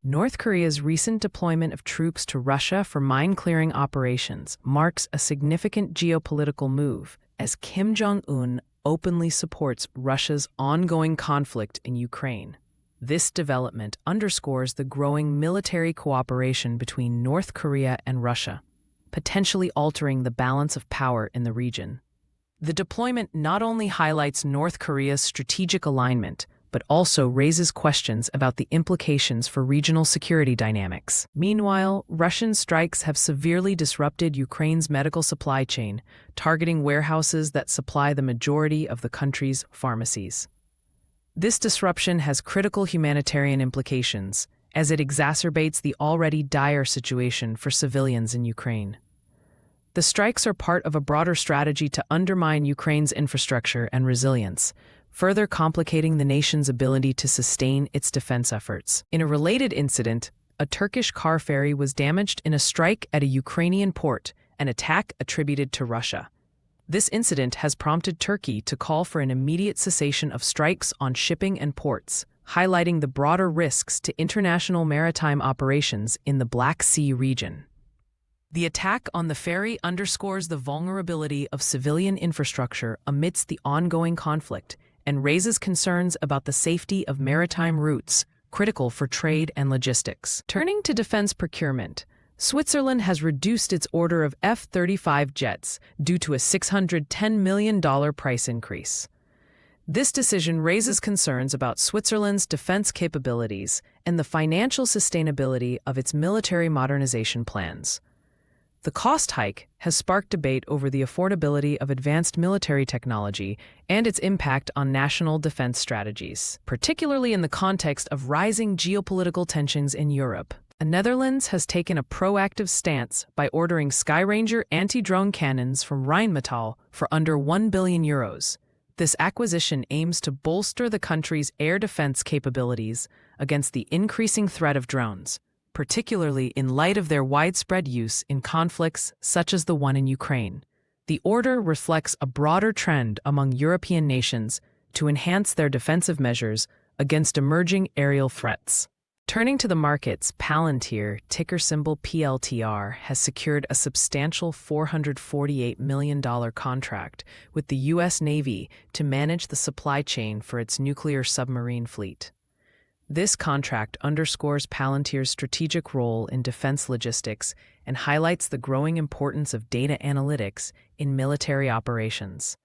North Korea's recent deployment of troops to Russia for mine-clearing operations marks a significant geopolitical move, as Kim Jong-un openly supports Russia's ongoing conflict in Ukraine. This development underscores the growing military cooperation between North Korea and Russia, potentially altering the balance of power in the region. The deployment not only highlights North Korea's strategic alignment, but also raises questions about the implications for regional security dynamics. Meanwhile, Russian strikes have severely disrupted Ukraine's medical supply chain, targeting warehouses that supply the majority of the country's pharmacies. This disruption has critical humanitarian implications, as it exacerbates the already dire situation for civilians in Ukraine. The strikes are part of a broader strategy to undermine Ukraine's infrastructure and resilience, further complicating the nation's ability to sustain its defense efforts. In a related incident, a Turkish car ferry was damaged in a strike at a Ukrainian port, an attack attributed to Russia. This incident has prompted Turkey to call for an immediate cessation of strikes on shipping and ports, highlighting the broader risks to international maritime operations in the Black Sea region. The attack on the ferry underscores the vulnerability of civilian infrastructure amidst the ongoing conflict and raises concerns about the safety of maritime routes, critical for trade and logistics. Turning to defense procurement, Switzerland has reduced its order of F-35 jets due to a $610 million price increase. This decision raises concerns about Switzerland's defense capabilities and the financial sustainability of its military modernization plans. The cost hike has sparked debate over the affordability of advanced military technology and its impact on national defense strategies, particularly in the context of rising geopolitical tensions in Europe. The Netherlands has taken a proactive stance by ordering Skyranger anti-drone cannons from Rheinmetall for under €1 billion. This acquisition aims to bolster the country's air defense capabilities against the increasing threat of drones, particularly in light of their widespread use in conflicts such as the one in Ukraine. The order reflects a broader trend among European nations to enhance their defensive measures against emerging aerial threats. Turning to the markets, Palantir, ticker symbol PLTR, has secured a substantial $448 million contract with the U.S. Navy to manage the supply chain for its nuclear submarine fleet. This contract underscores Palantir's strategic role in defense logistics and highlights the growing importance of data analytics in military operations.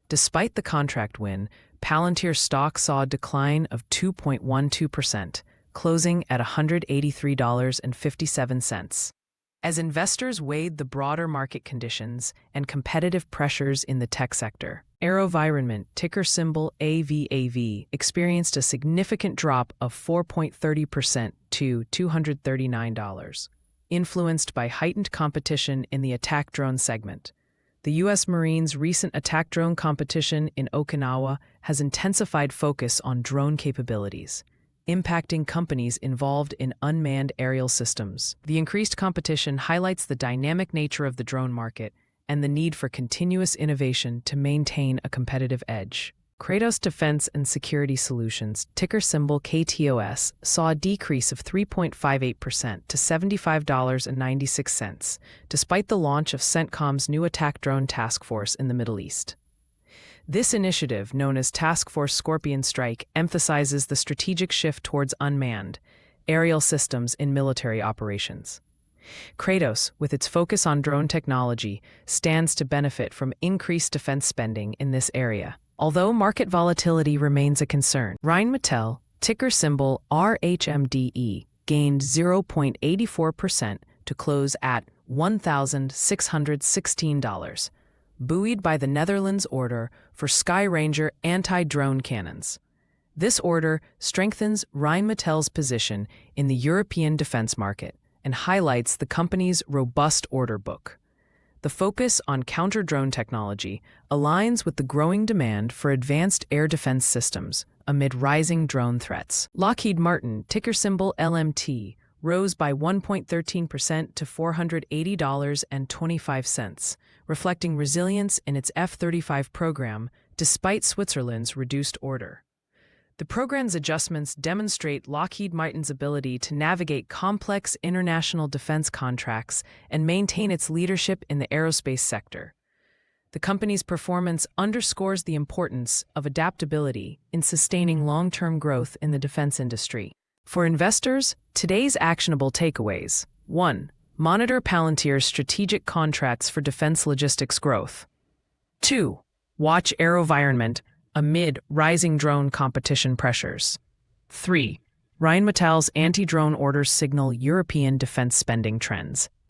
Despite the contract win, Palantir stock saw a decline of 2.12%, closing at $183.57. As investors weighed the broader market conditions and competitive pressures in the tech sector, AeroVironment, ticker symbol AVAV, experienced a significant drop of 4.30% to $239, influenced by heightened competition in the attack drone segment. The U.S. Marines' recent attack drone competition in Okinawa has intensified focus on drone capabilities, impacting companies involved in unmanned aerial systems. The increased competition highlights the dynamic nature of the drone market and the need for continuous innovation to maintain a competitive edge. Kratos Defense and Security Solutions, ticker symbol KTOS, saw a decrease of 3.58% to $75.96, despite the launch of CENTCOM's new attack drone task force in the Middle East. This initiative, known as Task Force Scorpion Strike, emphasizes the strategic shift towards unmanned aerial systems in military operations. Kratos, with its focus on drone technology, stands to benefit from increased defense spending in this area. Although market volatility remains a concern, Rheinmetall, ticker symbol RHMDE, gained 0.84% to close at $1,616, buoyed by the Netherlands' order for Skyranger anti-drone cannons. This order strengthens Rheinmetall's position in the European defense market and highlights the company's robust order book. The focus on counter-drone technology aligns with the growing demand for advanced air defense systems amid rising drone threats. Lockheed Martin, ticker symbol LMT, rose by 1.13% to $480.25, reflecting resilience in its F-35 program despite Switzerland's reduced order. The program's adjustments demonstrate Lockheed Martin's ability to navigate complex international defense contracts and maintain its leadership in the aerospace sector. The company's performance underscores the importance of adaptability in sustaining long-term growth in the defense industry. For investors, today's actionable takeaways. 1. Monitor Palantir's strategic contracts for defense logistics growth. 2. Watch AeroVironment amid rising drone competition pressures. 3. Rheinmetall's anti-drone orders signal European defense spending trends.